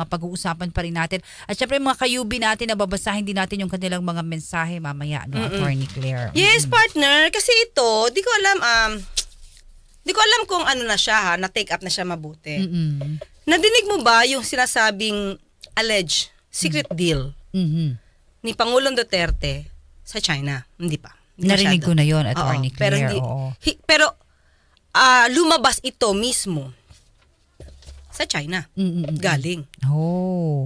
mga pag-uusapan pa rin natin. At syempre mga kayubi natin, nababasahin din natin yung kanilang mga mensahe mamaya, no, Attorney Claire. Yes, partner. Kasi ito, di ko alam kung ano na siya ha, na-take up na siya mabuti. Nadinig mo ba yung sinasabing alleged secret deal ni Pangulong Duterte sa China? Hindi pa. Narinig ko na yon, Attorney Claire. Pero lumabas ito mismo sa China. Galing.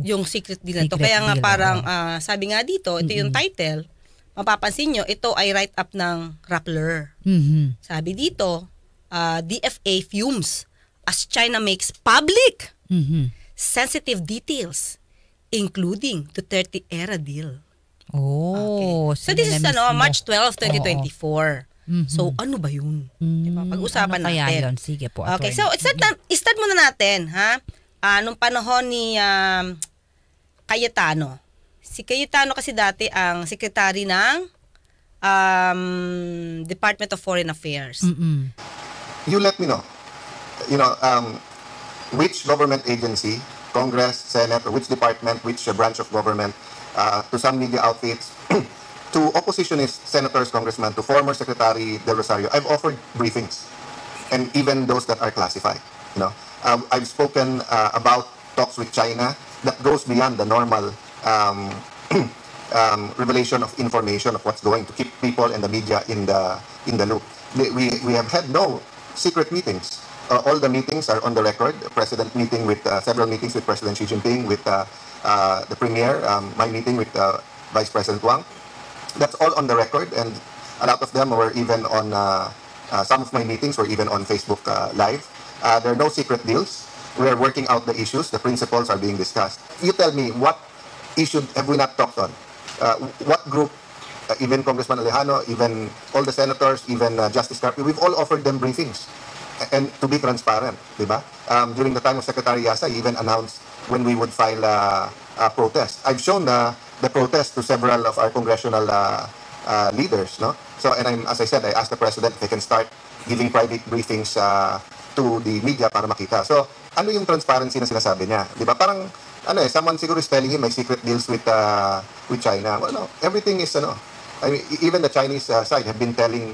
Yung secret deal na to. Kaya nga parang sabi nga dito, ito yung title, mapapansin nyo, ito ay write-up ng Rappler. Sabi dito, DFA fumes as China makes public sensitive details including Duterte era deal. So this is March 12, 2024. So ano ba yun? Diba? Pag-usapan ano natin. Yun? Sige po. Okay, so start muna natin, ha? Nung panahon ni Cayetano. Si Cayetano kasi dati ang secretary ng Department of Foreign Affairs. You let me know, which government agency, Congress, Senate, or which department, which branch of government, to some media outfits, to oppositionist senators, congressmen, to former Secretary Del Rosario, I've offered briefings, and even those that are classified. I've spoken about talks with China that goes beyond the normal revelation of information of what's going to keep people and the media in the loop. We have had no secret meetings. All the meetings are on the record. The President meeting with several meetings with President Xi Jinping, with the Premier, my meeting with Vice President Wang. That's all on the record, and a lot of them were even on, some of my meetings were even on Facebook Live. There are no secret deals. We are working out the issues. The principles are being discussed. You tell me, what issue have we not talked on? What group, even Congressman Alejano, even all the senators, even Justice Carpio, we've all offered them briefings. And to be transparent, diba? During the time of Secretary Yasa, he even announced when we would file a protest. I've shown the protest to several of our congressional leaders, no? So, and as I said, I asked the President if they can start giving private briefings to the media para makita. So, ano yung transparency na sinasabi niya? Diba? Parang, someone siguro is telling him may secret deals with China. Well, no, everything is, I mean, even the Chinese side have been telling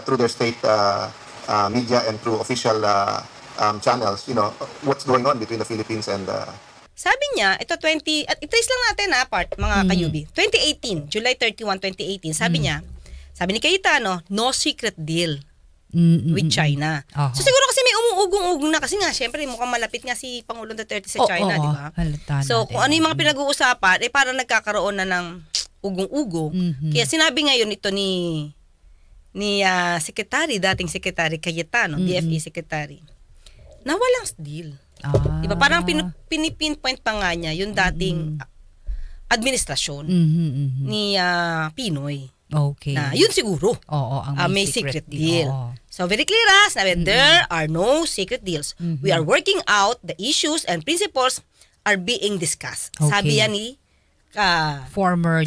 through their state media and through official channels, what's going on between the Philippines and... Sabi niya, ito i-trace lang natin mga kayubi. 2018, July 31, 2018, sabi niya, sabi ni Cayetano, no secret deal with China. So siguro kasi may umuugong-ugong na kasi nga, syempre mukhang malapit nga si Pangulong Duterte sa China, di ba? So kung ano yung mga pinag-uusapan, parang nagkakaroon na ng ugong-ugo. Kaya sinabi ngayon ito ni dating Secretary Cayetano, DFA Secretary, na walang deal. Diba? Parang pinipinpoint pa nga niya yung dating administrasyon ni Pinoy. Okay. Na yun siguro. Ang may secret deal. So very clear sabi, there are no secret deals. We are working out the issues and principles are being discussed. Sabi yan ni former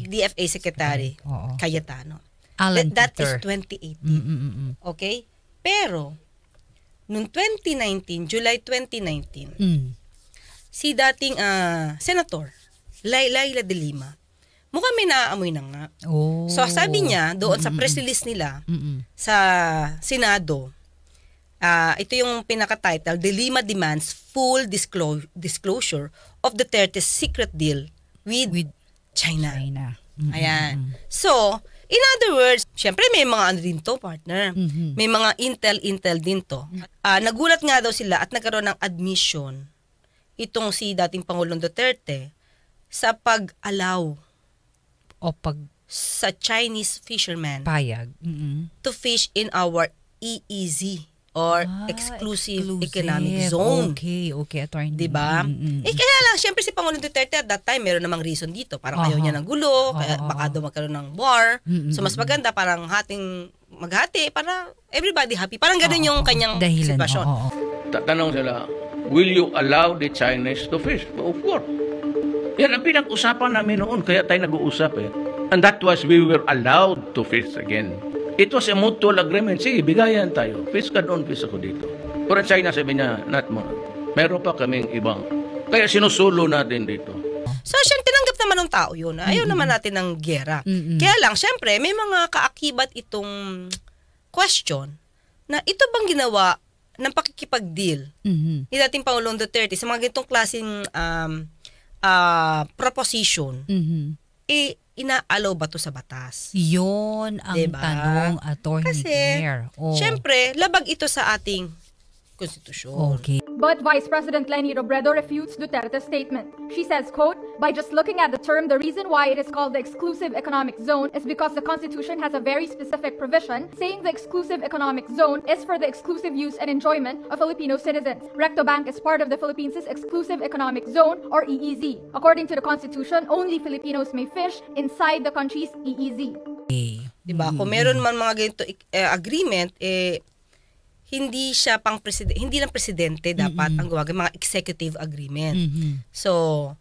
DFA Secretary Cayetano. That is 2018. Okay? Pero noong 2019, July 2019, si dating Senator Laila de Lima, mukhang may naaamoy na nga. So sabi niya, doon sa press release nila, sa Senado, ito yung pinaka-title, De Lima demands full disclosure of Duterte's secret deal with China. Ayan. So, in other words, syempre may mga ano din to, partner. May mga intel din to. Nagulat nga daw sila at nagkaroon ng admission itong si dating Pangulong Duterte sa pag-allow sa Chinese fishermen to fish in our EEZ or exclusive economic zone. Okay, attorney. Diba? Kaya lang, syempre si Pangulong Duterte at that time, meron namang reason dito. Parang ayaw niya ng gulo, kaya baka daw magkaroon ng war. So mas maganda, parang maghati, para everybody happy. Parang ganun yung kanyang sitwasyon. Tatanong sila, will you allow the Chinese to fish? Of course. Yan ang pinag-usapan namin noon, kaya tayo nag-uusap And that was, we were allowed to fish again. It was a mutual agreement. Sige, bigayan tayo. Fish ka doon, fish ako dito. Pero China, sabi niya, not more. Meron pa kaming ibang Kaya sinusulo natin dito. So, siyempre, tinanggap naman ng tao yun. Ayaw naman natin ng gera. Kaya lang, siyempre, may mga kaakibat itong question na ito bang ginawa ng pakikipag-deal ni dating Pangulong Duterte sa mga ganitong klaseng proposition, ina-allow ba to sa batas? Yun ang tanong, Attorney Claire. Siyempre, labag ito sa ating konstitusyon. Okay. But Vice President Leni Robredo refutes Duterte's statement. She says, quote, by just looking at the term, the reason why it is called the exclusive economic zone is because the Constitution has a very specific provision saying the exclusive economic zone is for the exclusive use and enjoyment of Filipino citizens. Recto Bank is part of the Philippines' exclusive economic zone, or EEZ. According to the Constitution, only Filipinos may fish inside the country's EEZ. Diba? Kung meron man mga ganito agreement, hindi siya hindi lang presidente dapat ang gawag mga executive agreement. So,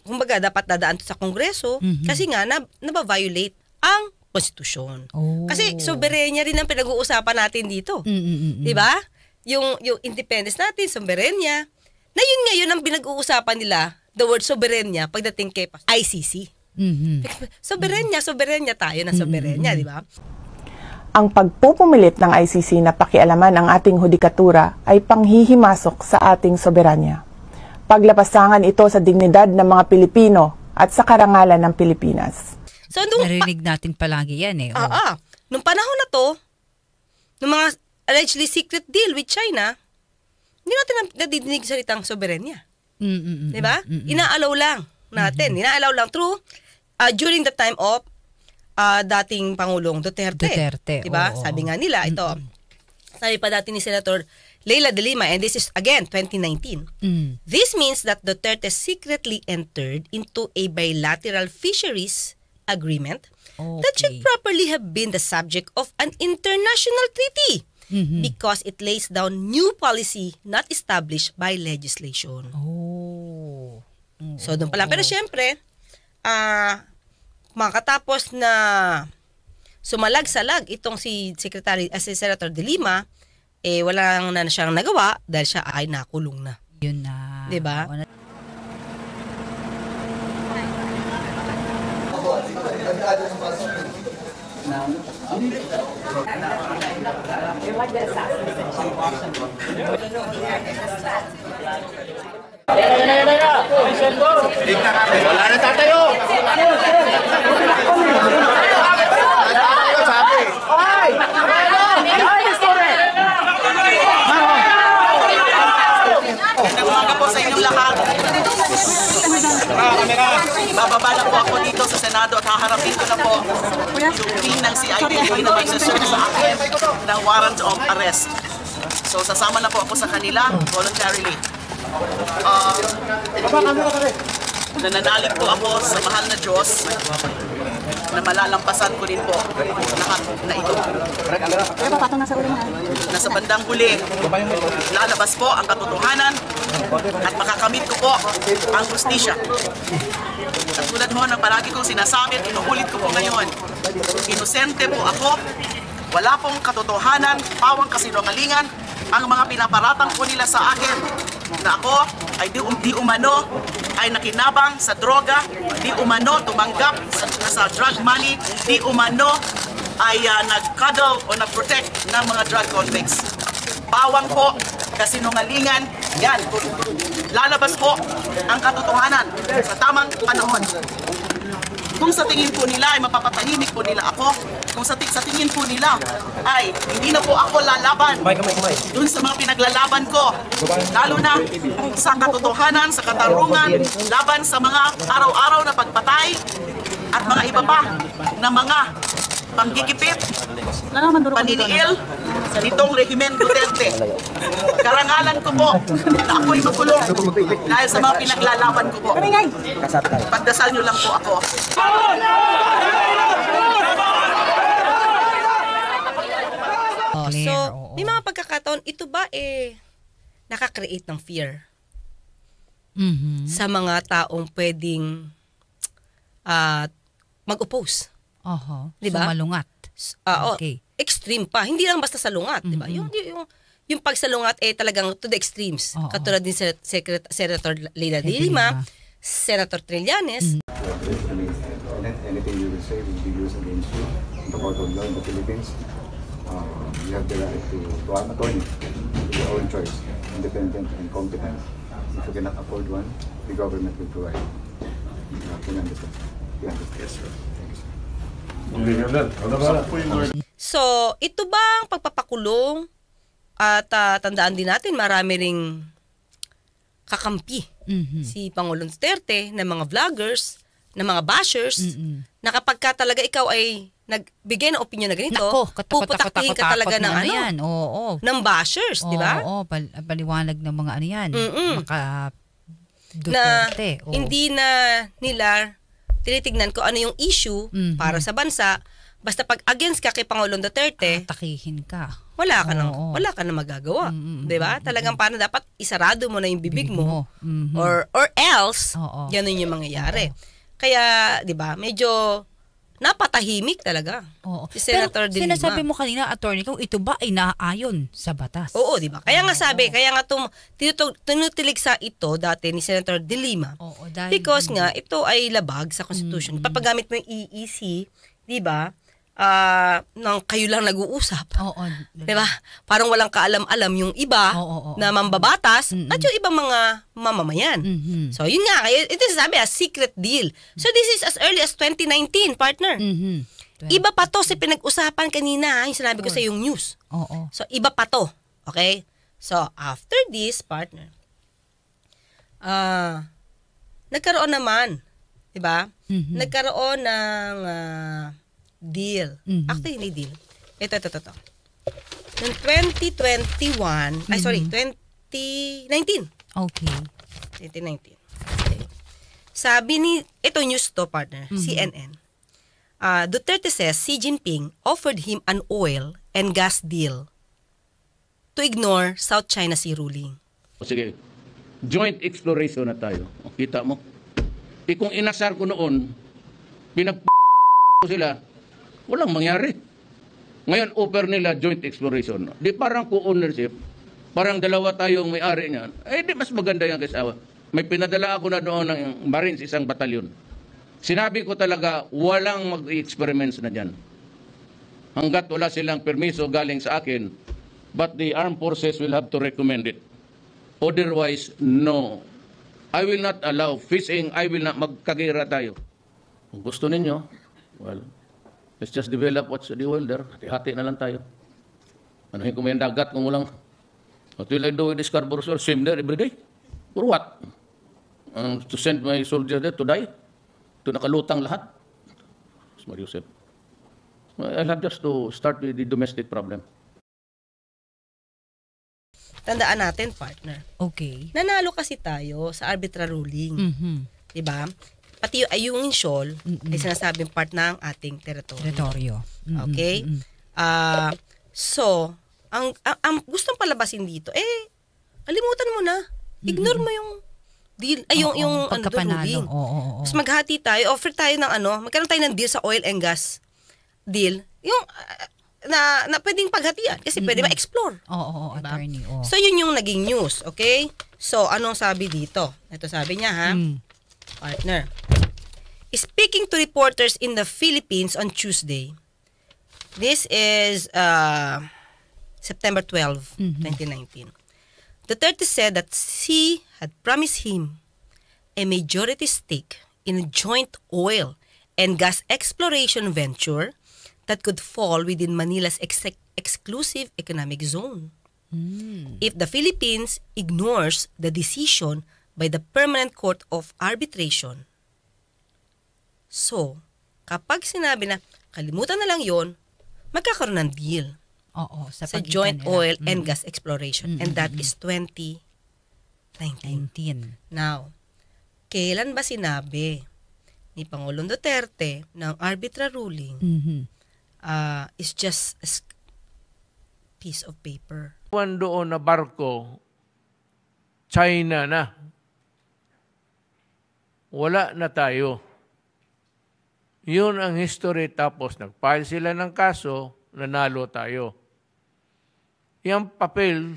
kumbaga dapat dadaan to sa Kongreso kasi nga naba-violate ang konstitusyon. Kasi soberenya rin ang pinag-uusapan natin dito. 'Di ba? Yung independence natin, soberenya. Na yun ngayon ang pinag-uusapan nila, the word soberenya pagdating kay ICC. Soberenya tayo na soberenya, 'di ba? Ang pagpupumilit ng ICC na pakialaman ang ating hudikatura ay panghihimasok sa ating soberanya. Paglapasangan ito sa dignidad ng mga Pilipino at sa karangalan ng Pilipinas. So, narinig natin palagi yan eh. Nung panahon na to, nung mga allegedly secret deal with China, hindi natin nadidinig salitang soberanya. Diba? Inaalaw lang natin. Inaalaw lang through during the time of dating Pangulong Duterte. Diba? Sabi nga nila, ito, sabi pa dati ni Senator Leila de Lima, and this is again 2019. This means that Duterte secretly entered into a bilateral fisheries agreement that should properly have been the subject of an international treaty because it lays down new policy not established by legislation. So doon pala. Pero syempre, makatapos na sumalag-salag itong si Senator de Lima, wala na siyang nagawa dahil siya ay nakulong na. Yun na. Diba? Wala na tatayo! Umaga po sa inyong lahat. Bababa na po ako dito sa Senado at haharapin ko na po yung team ng CIDG na magsaserve sa akin ng warrant of arrest. So sasama na po ako sa kanila voluntarily. Nananalig po ako sa mahal na Diyos na malalampasan ko rin po lahat na ito. Nasa bandang huli, lalabas po ang katotohanan at makakamit ko po ang justisya. At tulad ho ng palagi kong sinasabi at inuulit ko po ngayon, inosente po ako, wala pong katotohanan, pawang kasinungalingan ang mga pinaparatang po nila sa akin na ako ay di umano ay nakinabang sa droga, di umano tumanggap sa drug money, di umano ay nag-cuddle o nag-protect ng mga drug convicts. Bawang po, kasinungalingan, yan. Lalabas po ang katotohanan sa tamang panahon. Kung sa tingin po nila ay mapapatahimik po nila ako, kung sa tingin po nila ay hindi na po ako lalaban dun sa mga pinaglalaban ko, lalo na sa katotohanan, sa katarungan, laban sa mga araw-araw na pagpatay at mga iba pa na mga panggigipit, paniniil nitong Rehimen Duterte. Karangalan ko po na ako'y makulong dahil sa mga pinaglalaban ko po. Pagdasal nyo lang po ako. So, may mga pagkakataon, ito ba nakakreate ng fear sa mga taong pwedeng mag-oppose. Diba? So malungat. Okay. Extreme pa. Hindi lang basta sa lungat. Diba? yung pagsalungat talagang to the extremes. Katulad din Senator Leila de Lima, Senator Trillanes. Anything you will say will be used against you in the court of law in the Philippines. You have the right to an attorney, your own choice, independent and competent. If you cannot afford one, the government will provide. Can you understand? Yes, sir. So, ito bang pagpapakulong at tandaan din natin marami ring kakampi si Pangulong Duterte ng mga vloggers, ng mga bashers, na kapag ka talaga ikaw ay nagbigay ng opinion na ganito, puputaktihin ka talaga ng ng bashers, di ba? Oo, paliwanag ng mga ano yan, maka Duterte. Hindi na nila tinitignan ko ano yung issue para sa bansa. Basta pag against ka kay Pangulong Duterte, atakihin ka. Wala ka na magagawa. 'Di ba? Talagang paano dapat isarado mo na yung bibig mo. Or else, ganun yung mangyayari. Kaya, 'di ba? Medyo napatahimik talaga. Si Senator de Lima. Sinasabi mo kanina, attorney, kung ito ba ay naaayon sa batas? Oo, 'di ba? Kaya nga tinutilig sa ito dati ni Senator de Lima. Because nga ito ay labag sa Constitution. Papagamit mo yung EEC, 'di ba? Nang kayo lang nag-uusap. Diba? Parang walang kaalam-alam yung iba na mambabatas at yung ibang mga mamamayan. So, yun nga. Ito sabi, secret deal. So, this is as early as 2019, partner. Iba pa to sa pinag-usapan kanina, yung sinabi ko sa yung news. So, iba pa to. Okay? So, after this, partner, nagkaroon naman, diba? Nagkaroon ng deal. Actually, hindi deal. Ito. Noong 2019. Okay. 2019. Okay. Sabi ni, ito news to, partner, CNN. Duterte says Xi Jinping offered him an oil and gas deal to ignore South China Sea ruling. Sige, joint exploration na tayo. Kita mo? Kung inasar ko noon, sila, walang mangyari. Ngayon, offer nila joint exploration. Di parang co-ownership, parang dalawa tayong may-ari niyan. Di mas maganda yan kaysa may pinadala ako na doon ng Marines, isang batalyon. Sinabi ko talaga, walang mag-experiments na dyan. Hanggat wala silang permiso galing sa akin, but the armed forces will have to recommend it. Otherwise, no. I will not allow fishing, I will not magkagira tayo. Kung gusto ninyo, well, let's just develop what's the oil there. Hati-hati na lang tayo. Anuhin ko may dagat kung walang. What will I do with this Scarborough Shoal? Swim there every day? For what? To send my soldiers there to die? To nakalutang lahat? Smart Yusef. I'll have just to start with the domestic problem. Tandaan natin, partner. Okay. Nanalo kasi tayo sa arbitral ruling. Diba? Pati yung shoal ay sinasabing part ng ating teritoryo. Okay? So, ang gustong palabasin dito, kalimutan mo na. Ignore mo yung deal, yung pagkapanalo. Mas maghati tayo, offer tayo ng magkaroon tayo ng deal sa oil and gas deal. Yung na pwedeng paghatian kasi pwede ma-explore. Diba? Attorney. So, yun yung naging news. Okay? So, anong sabi dito? Ito sabi niya, ha? Partner. Speaking to reporters in the Philippines on Tuesday, this is September 12, 2019. Duterte said that Xi had promised him a majority stake in a joint oil and gas exploration venture that could fall within Manila's exclusive economic zone. If the Philippines ignores the decision by the Permanent Court of Arbitration. So, kapag sinabi na, kalimutan na lang yon, magkakaroon ng deal sa joint oil and gas exploration. And that is 2019. Now, kailan ba sinabi ni Pangulong Duterte ng arbitral ruling is just a piece of paper? Doon na barko, China na. Wala na tayo. Yun ang history, tapos nag-file sila ng kaso, nanalo tayo. yung papel,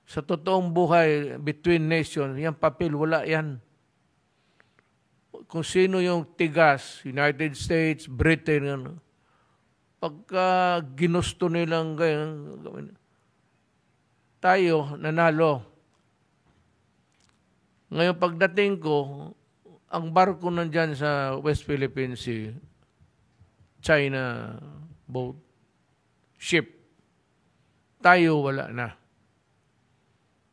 sa totoong buhay, between nations, yung papel, wala yan. Kung sino yung tigas, United States, Britain, ano, pagka ginusto nilang ganyan, tayo, nanalo. Ngayon, pagdating ko, ang barko nandyan sa West Philippine Sea, China boat, ship. Tayo, wala na.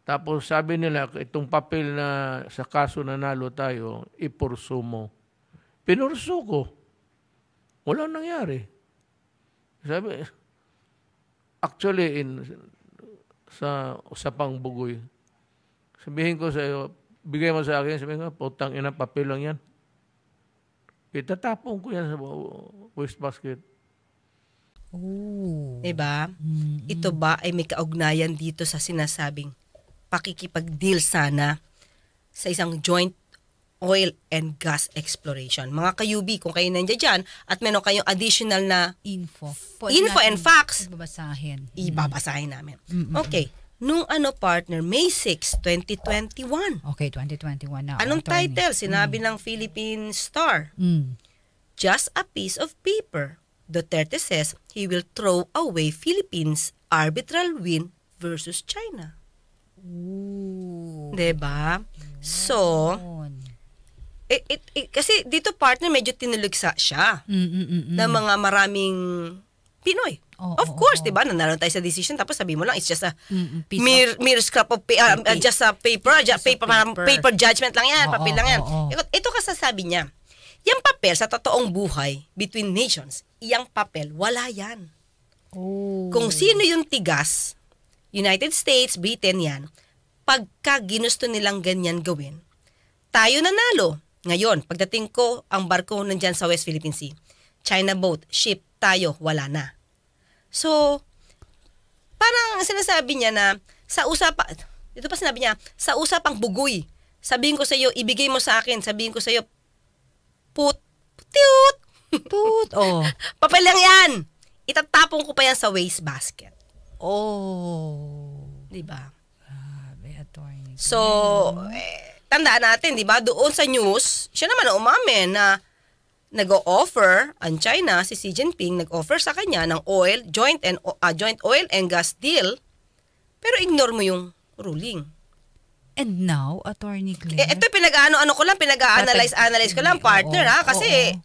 Tapos sabi nila, itong papel na sa kaso nanalo tayo, ipurso mo. Pinurso ko. Walang nangyari. Sabi, actually, sa usapang bugoy, sabihin ko sa iyo, bigay mo sa akin, sabihin ko, putang ina, papel lang yan. Itatapon ko yan sa waste basket. Oh. Diba? Ito ba ay may kaugnayan dito sa sinasabing pakikipag-deal sana sa isang joint oil and gas exploration. Mga kayubi, kung kayo nandiyan dyan at meron kayong additional na info and facts, ibabasahin namin. Okay. Nung partner, May 6, 2021. Okay, 2021 na. Anong title? Sinabi ng Philippine Star. Just a piece of paper. Duterte says he will throw away Philippines' arbitral win versus China. Diba? So, kasi dito partner medyo tinuligsa siya na mga maraming Pinoy. Of course, diba? Nanalo tayo sa decision tapos sabi mo lang it's just a mere scrap of just a paper judgment lang yan, papel lang yan. Ito kasasabi niya. Yung papel sa totoong buhay between nations, yung papel wala yan. Kung sino yung tigas, United States, Britain yan, pagka ginusto nilang ganyan gawin, tayo nanalo. Ngayon, pagdating ko, ang barko nandyan sa West Philippine Sea, China boat, ship, tayo, wala na. So, parang sinasabi niya na sa usapan, ito pa sinabi niya, sa usapang bugoy, sabihin ko sa iyo, ibigay mo sa akin, sabihin ko sa iyo, papel lang yan. Itatapon ko pa yan sa waste basket. Diba? So, tandaan natin, diba? Doon sa news, siya naman umamin na nag-o-offer ang China, si Xi Jinping, nag-offer sa kanya ng joint oil and gas deal, pero ignore mo yung ruling. And now, Attorney Claire? Ito pinag-analyze ko lang, partner, ha? Kasi,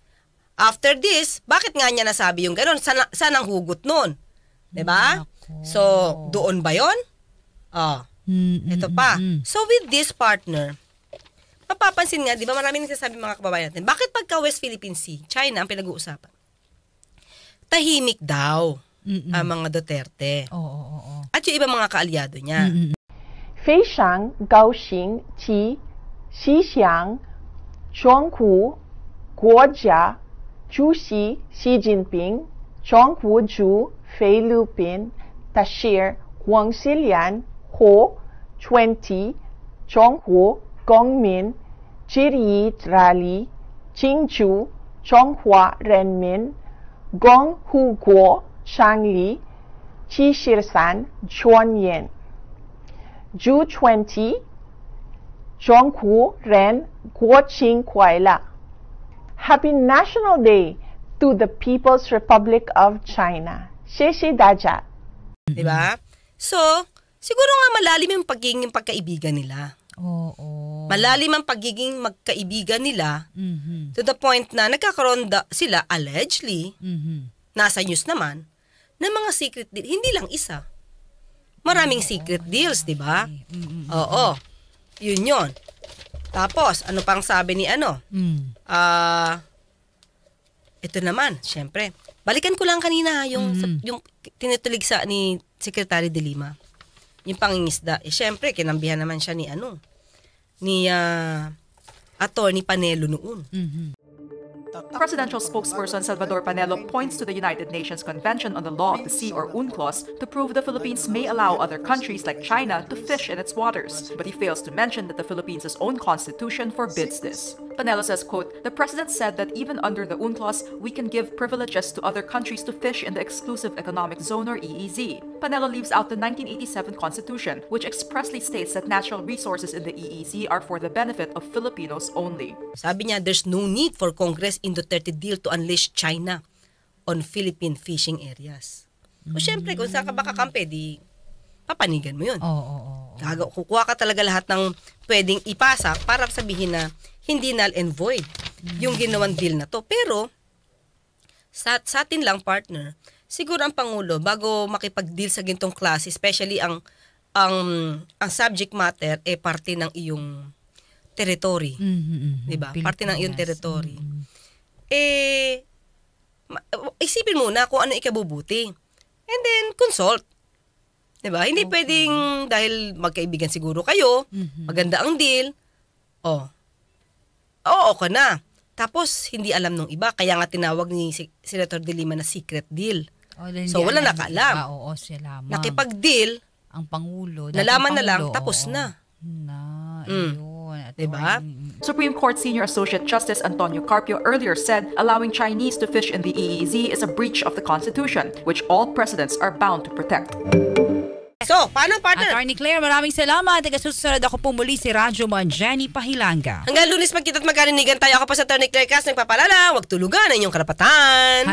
after this, bakit nga niya nasabi yung gano'n? Saan ang hugot nun? Diba? So, doon ba yun? Ito pa. So, with this partner, mapapansin nga, di ba maraming nagsasabi mga kababayan natin, bakit pagka West Philippine Sea, China ang pinag-uusapan? Tahimik daw ang mga Duterte. At yung ibang mga kaalyado niya. Fei Shang, Gao Xing, Qi, Xixiang, Zhonghu, Guo Jia, Zhu Xi, Xi Jinping, Zhonghu Zhu, Fei Lupin, Tashir, Huang Xilian, Ho, 20, Zhonghu, Gongmin, Jiri Rali, Qingzhu, Zhonghua Renmin, Gong Huguo, Shangli, Qishirsan, Chuanyan. Zhu 20, Zhonghu Ren, Guoqing Kuaila. Happy National Day to the People's Republic of China. Xie Daja. Diba? So, siguro nga malalim yung pagiging pagkaibigan nila. Malalim ang pagiging magkaibigan nila to the point na nagkakaroon sila allegedly, nasa news naman, ng mga secret deal. Hindi lang isa. Maraming secret deals, di ba? Oo. Yun. Tapos, ano pang sabi ni ito naman, syempre. Balikan ko lang kanina yung tinutulig sa ni Secretary de Lima. Yung pangingisda. Syempre, kinambihan naman siya ni Attorney Panelo noon. Presidential spokesperson Salvador Panelo points to the United Nations Convention on the Law of the Sea or UNCLOS to prove the Philippines may allow other countries like China to fish in its waters, but he fails to mention that the Philippines' own constitution forbids this. Panelo says, quote, "The president said that even under the UNCLOS, we can give privileges to other countries to fish in the Exclusive Economic Zone or EEZ. Panelo leaves out the 1987 Constitution, which expressly states that natural resources in the EEZ are for the benefit of Filipinos only. Sabi niya, there's no need for Congress in Duterte deal to unleash China on Philippine fishing areas. O syempre, kung saan ka makakampi, di papanigan mo yun. Kukuha ka talaga lahat ng pwedeng ipasa para sabihin na hindi null and void yung ginawang deal na to. Pero, sa atin lang, partner, siguro ang Pangulo, bago makipag-deal sa gintong klase, especially ang subject matter, parte ng iyong territory. Diba? Parte ng iyong territory. Isipin muna kung ano ikabubuti. And then, consult. Diba? Hindi pwedeng, dahil magkaibigan siguro kayo, maganda ang deal, oo ka na. Tapos, hindi alam nung iba. Kaya nga tinawag ni Senator De Lima na secret deal. So, wala nakaalam. Nakipag-deal, ang Pangulo, nalaman na lang, tapos na. Diba? Supreme Court Senior Associate Justice Antonio Carpio earlier said allowing Chinese to fish in the EEZ is a breach of the Constitution, which all presidents are bound to protect. So, paano, partner? Attorney Claire, maraming salamat. Susunod ako po muli si Radyo Man Jenny Pahilanga. Hanggang Lunes magkita't magkarinigan tayo. Ako pa sa Attorney Claire Cas, nagpapalala, huwag tulugan ang inyong karapatan.